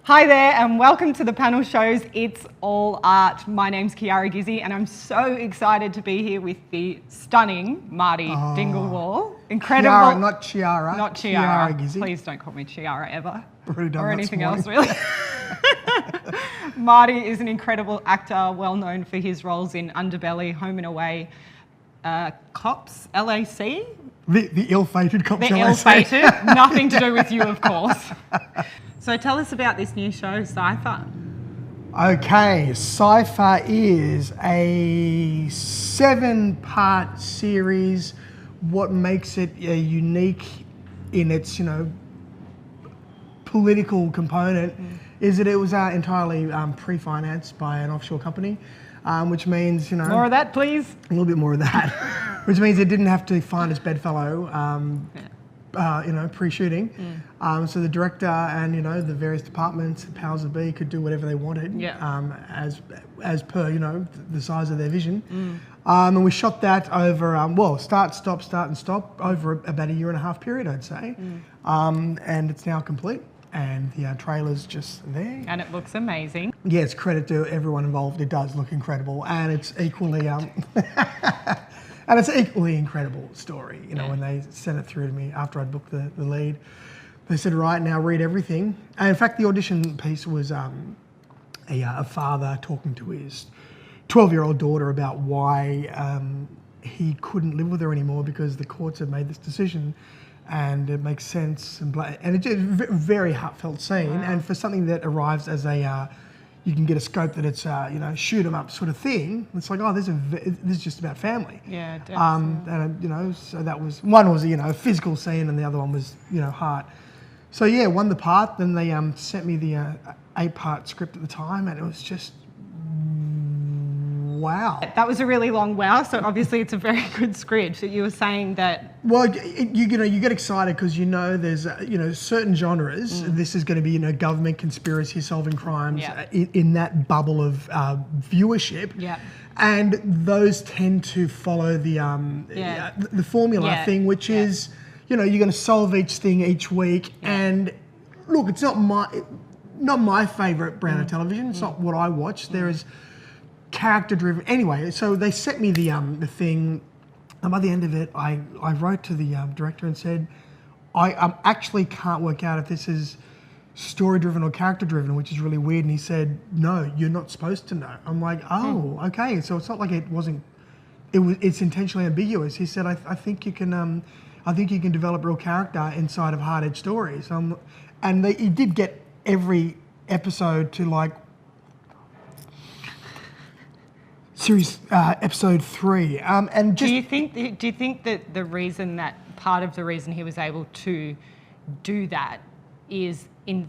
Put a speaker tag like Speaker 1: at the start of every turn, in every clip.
Speaker 1: Hi there and welcome to the panel shows It's All Art. My name's Chiara Gizzi and I'm so excited to be here with the stunning Marty Dingle-Wall. Incredible.
Speaker 2: Chiara, not Chiara.
Speaker 1: Not Chiara.
Speaker 2: Gizzi.
Speaker 1: Please don't call me Chiara ever.
Speaker 2: Already done
Speaker 1: or
Speaker 2: that
Speaker 1: anything
Speaker 2: this
Speaker 1: else really. Marty is an incredible actor, well known for his roles in Underbelly, Home and Away, Cops, LAC.
Speaker 2: The ill-fated Cops,
Speaker 1: The ill-fated. Nothing to do with you, of course. So tell us about this new show, CYPHER.
Speaker 2: Okay, CYPHER is a 7-part series. What makes it unique in its, political component is that it was entirely pre-financed by an offshore company, which means,
Speaker 1: More of that, please.
Speaker 2: A little bit more of that, which means it didn't have to find its bedfellow. Pre-shooting. So the director and, the various departments, powers that be, could do whatever they wanted as per, the size of their vision. And we shot that over, start, and stop, over about a 1.5-year period, I'd say. And it's now complete. And the trailer's just there.
Speaker 1: And it looks amazing.
Speaker 2: Yeah, it's credit to everyone involved. It does look incredible. And it's equally... And it's an equally incredible story, when they sent it through to me after I'd booked the lead. They said, right, now read everything. And in fact, the audition piece was a father talking to his 12-year-old daughter about why he couldn't live with her anymore because the courts had made this decision and it makes sense. And it's a very heartfelt scene. Wow. And for something that arrives as you can get a scope that it's shoot 'em up sort of thing. It's like, this is just about family.
Speaker 1: Yeah, definitely.
Speaker 2: And so that was one was a physical scene, and the other one was heart. So yeah, won the part. Then they sent me the 8-part script at the time, and it was just wow.
Speaker 1: That was a really long wow. So obviously it's a very good script. So you were saying that.
Speaker 2: Well, you get excited because there's certain genres. This is going to be government conspiracy solving crimes in that bubble of viewership.
Speaker 1: Yeah.
Speaker 2: And those tend to follow the formula thing, which is you're going to solve each thing each week. And look, it's not my favourite brand of television. It's not what I watch. There is character driven. Anyway, so they sent me the thing. And by the end of it, I wrote to the director and said, I actually can't work out if this is story-driven or character-driven, which is really weird. And he said, no, you're not supposed to know. I'm like, oh, okay. So it's not like it's intentionally ambiguous. He said, I think you can develop real character inside of hard-edged stories. And he did get every episode to series episode 3, and just.
Speaker 1: Do you think that part of the reason he was able to do that is in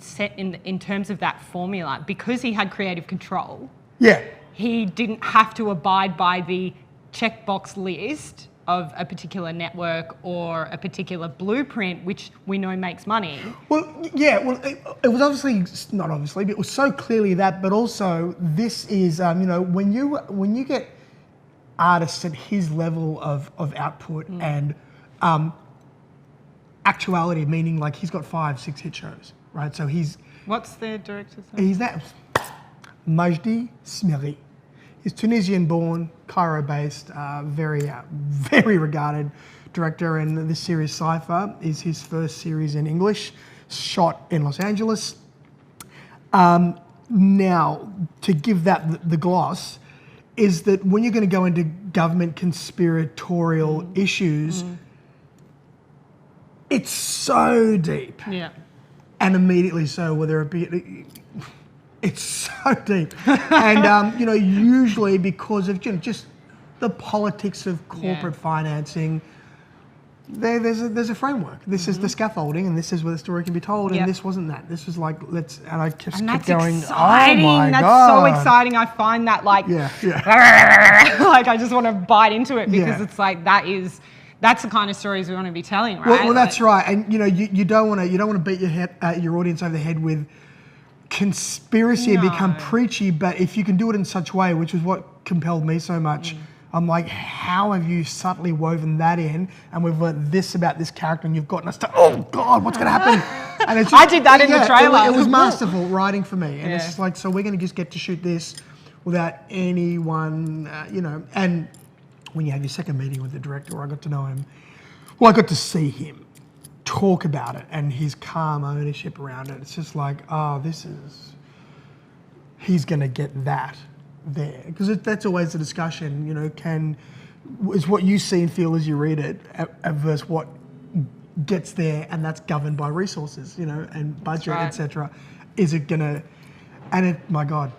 Speaker 1: terms of that formula because he had creative control?
Speaker 2: Yeah. He
Speaker 1: didn't have to abide by the checkbox list of a particular network or a particular blueprint, which we know makes money.
Speaker 2: Well, yeah. Well, it was not obviously, but it was so clearly that. But also, this is when you get artists at his level of output and actuality, meaning like he's got 5-6 hit shows, right? So
Speaker 1: What's the director's name?
Speaker 2: He's that Majdi Smeri. He's Tunisian-born, Cairo-based, very regarded director, and this series CYPHER is his first series in English, shot in Los Angeles. Now, to give that the gloss, is that when you're going to go into government conspiratorial issues, it's so deep.
Speaker 1: Yeah.
Speaker 2: And immediately so, whether it be... It's so deep. And, usually because of just the politics of corporate financing, there's a framework. This is the scaffolding, and this is where the story can be told, and this wasn't that. This was like, and I just kept going,
Speaker 1: exciting.
Speaker 2: Oh my God.
Speaker 1: That's so exciting. I find that like I just want to bite into it because it's like that's the kind of stories we want to be telling, right?
Speaker 2: Well, that's right. And you don't want to beat your audience over the head with conspiracy and become preachy, but if you can do it in such a way, which is what compelled me so much, I'm like, how have you subtly woven that in? And we've learned this about this character, and you've gotten us to, oh God, what's going to happen? And it's
Speaker 1: I did that in the trailer.
Speaker 2: It was masterful writing for me. And it's just like, so we're going to just get to shoot this without anyone, and when you have your second meeting with the director, I got to know him. Well, I got to see him talk about it and his calm ownership around it. It's just like, he's going to get that there. Because that's always the discussion, is what you see and feel as you read it versus what gets there, and that's governed by resources, and budget, etc. Is it going to, my God.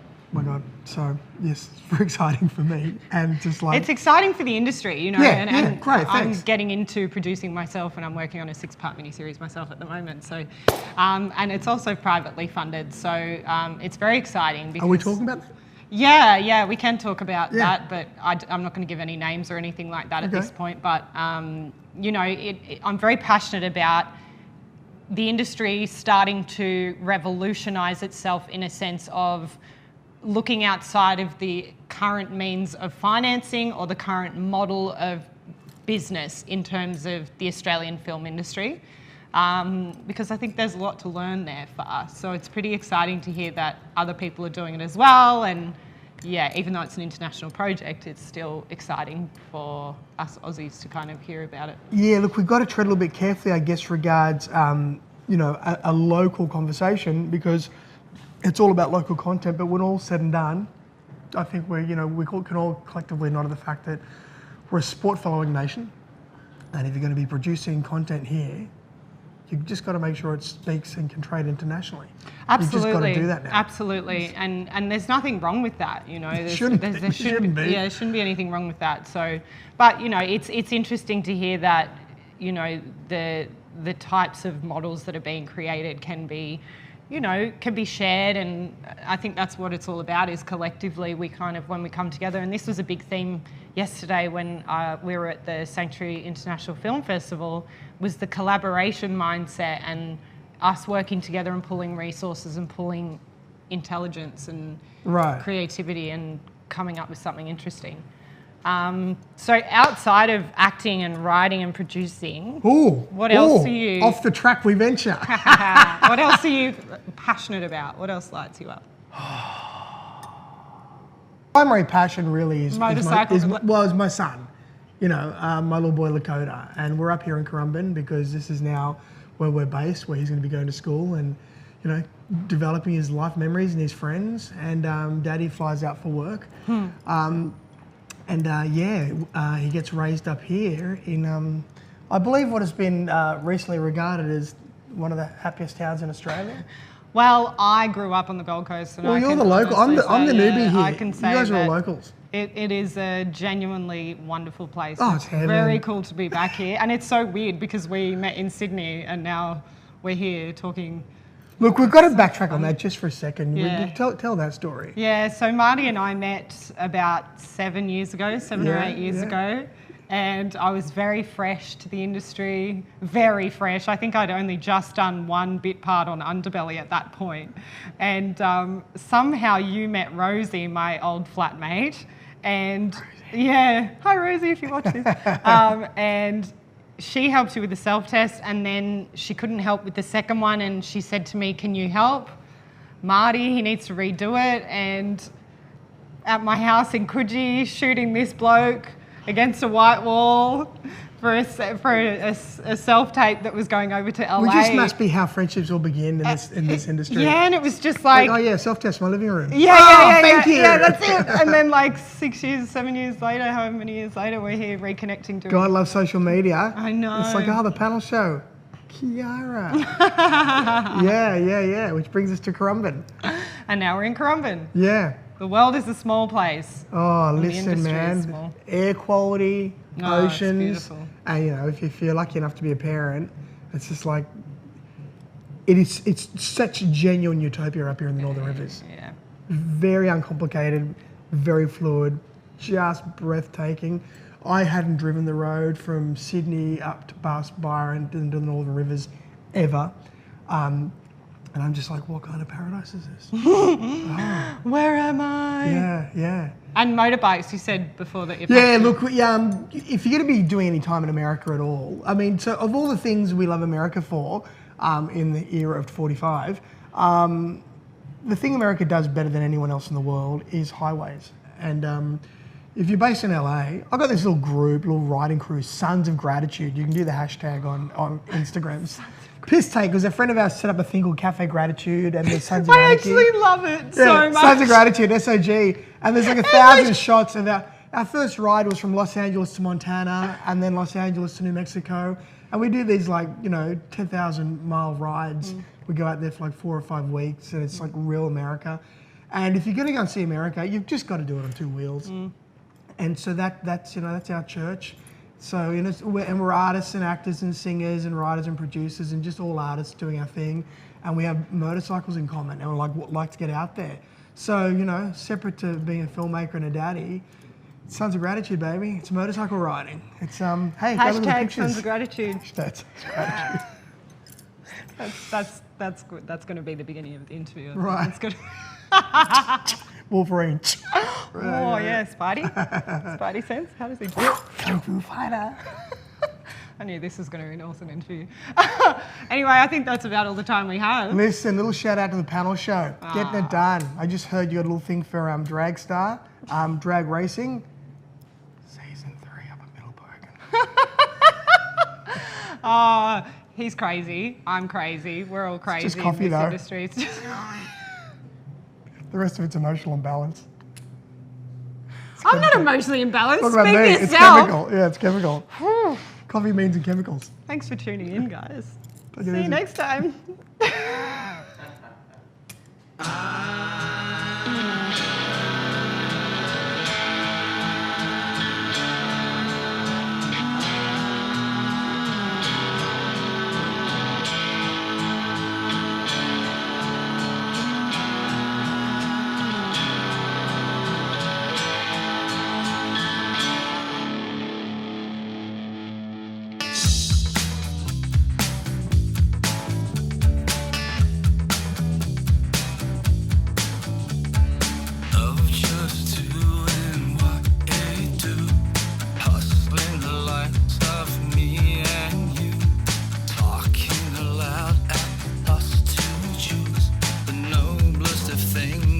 Speaker 2: So, yes, it's very exciting for me. And just like...
Speaker 1: It's exciting for the industry, and
Speaker 2: great,
Speaker 1: I'm
Speaker 2: thanks.
Speaker 1: getting into producing myself, and I'm working on a 6-part miniseries myself at the moment. So, and it's also privately funded. So it's very exciting. Because,
Speaker 2: are we talking about that?
Speaker 1: Yeah, we can talk about that, but I'm not going to give any names or anything like that at this point. But, I'm very passionate about the industry starting to revolutionise itself in a sense of looking outside of the current means of financing or the current model of business in terms of the Australian film industry, because I think there's a lot to learn there for us. So it's pretty exciting to hear that other people are doing it as well. And yeah, even though it's an international project, it's still exciting for us Aussies to kind of hear about it. Yeah,
Speaker 2: look, we've got to tread a little bit carefully, I guess, regards, a local conversation, because it's all about local content. But when all's said and done, I think we can all collectively nod at the fact that we're a sport-following nation, and if you're going to be producing content here, you've just got to make sure it speaks and can trade internationally.
Speaker 1: Absolutely.
Speaker 2: You've just got to do that now.
Speaker 1: Absolutely. And there's nothing wrong with that,
Speaker 2: There shouldn't be.
Speaker 1: Yeah, there shouldn't be anything wrong with that. So, but, it's interesting to hear that, the types of models that are being created can be shared, and I think that's what it's all about, is collectively when we come together. And this was a big theme yesterday when we were at the Sanctuary International Film Festival, was the collaboration mindset and us working together and pulling resources and pulling intelligence and creativity and coming up with something interesting. So outside of acting and writing and producing, what else are you...
Speaker 2: Off the track we venture.
Speaker 1: What else are you passionate about? What else lights you up?
Speaker 2: Primary passion really is
Speaker 1: motorcycles.
Speaker 2: Is my son, my little boy Lakota, and we're up here in Currumbin because this is now where we're based, where he's going to be going to school and developing his life memories and his friends. And Daddy flies out for work. He gets raised up here in, I believe, what has been recently regarded as one of the happiest towns in Australia.
Speaker 1: Well, I grew up on the Gold Coast. And
Speaker 2: you're the local. I'm the newbie here.
Speaker 1: I can say
Speaker 2: you guys are all locals.
Speaker 1: It is a genuinely wonderful place.
Speaker 2: Oh, it's heaven.
Speaker 1: Very cool to be back here. And it's so weird because we met in Sydney and now we're here talking.
Speaker 2: Look, we've got to backtrack on that just for a second. Yeah. Tell that story.
Speaker 1: Yeah, so Marty and I met about 7 years ago, 7 or 8 years ago. And I was very fresh to the industry, very fresh. I think I'd only just done one bit part on Underbelly at that point. And somehow you met Rosie, my old flatmate. And hi Rosie, if you watch this. And she helped you with the self-test, and then she couldn't help with the second one, and she said to me, can you help? Marty, he needs to redo it. And at my house in Coogee, shooting this bloke against a white wall for a self-tape that was going over to LA.
Speaker 2: We just must be how friendships will begin in this industry.
Speaker 1: Yeah, and it was just like...
Speaker 2: self-test, my living room.
Speaker 1: Thank you. Yeah, that's it. And then 6 years, 7 years later, however many years later, we're here reconnecting.
Speaker 2: God loves social media.
Speaker 1: I know.
Speaker 2: It's like, the panel show. Chiara. Yeah. Which brings us to Currumbin.
Speaker 1: And now we're in Currumbin.
Speaker 2: Yeah.
Speaker 1: The world is a small place.
Speaker 2: Oh, listen, man. Air quality, oceans. And, if you feel lucky enough to be a parent, it's just like, it's such a genuine utopia up here in the Northern Rivers.
Speaker 1: Yeah.
Speaker 2: Very uncomplicated, very fluid, just breathtaking. I hadn't driven the road from Sydney up to past Byron into the Northern Rivers ever. And I'm just like, what kind of paradise is this?
Speaker 1: Where am I?
Speaker 2: Yeah.
Speaker 1: And motorbikes, you said before that you're
Speaker 2: look, if you're going to be doing any time in America at all, I mean, so of all the things we love America for, in the era of 45. The thing America does better than anyone else in the world is highways. And if you're based in LA, I've got this little group, little riding crew, Sons of Gratitude. You can do the hashtag on Instagram. Piss take, because a friend of ours set up a thing called Cafe Gratitude, and there's Sons of Gratitude.
Speaker 1: I actually love it so much.
Speaker 2: Sons of Gratitude, SOG. And there's like 1,000 shots of our first ride was from Los Angeles to Montana, and then Los Angeles to New Mexico. And we do these 10,000 mile rides. We go out there for 4 or 5 weeks, and it's like real America. And if you're going to go and see America, you've just got to do it on 2 wheels. And so that's our church. So we're artists and actors and singers and writers and producers and just all artists doing our thing. And we have motorcycles in common, and we like to get out there. So separate to being a filmmaker and a daddy, Sons of Gratitude, baby. It's motorcycle riding. It's hey, go look at the
Speaker 1: Hashtag
Speaker 2: pictures.
Speaker 1: Sons of Gratitude.
Speaker 2: That's gratitude.
Speaker 1: That's good. That's going to be the beginning of the interview.
Speaker 2: Right.
Speaker 1: That's good.
Speaker 2: Wolverine.
Speaker 1: Oh yeah, Spidey. Spidey sense. How does he do it?
Speaker 2: Kung Fu fighter.
Speaker 1: I knew this was going to be an awesome interview. Anyway, I think that's about all the time we have.
Speaker 2: Listen, little shout out to the panel show. Getting it done. I just heard you got a little thing for Drag Star, drag racing. Season 3 up at Middle Bogan.
Speaker 1: He's crazy. I'm crazy. We're all crazy
Speaker 2: just coffee,
Speaker 1: in this
Speaker 2: though.
Speaker 1: industry. It's just...
Speaker 2: The rest of it's emotional imbalance.
Speaker 1: I'm not emotionally imbalanced.
Speaker 2: What about
Speaker 1: Speak
Speaker 2: me?
Speaker 1: for
Speaker 2: It's
Speaker 1: yourself.
Speaker 2: chemical. Yeah, it's chemical. Coffee means and chemicals.
Speaker 1: Thanks for tuning in, guys.
Speaker 2: Take it
Speaker 1: See you
Speaker 2: easy.
Speaker 1: next time.
Speaker 3: Thing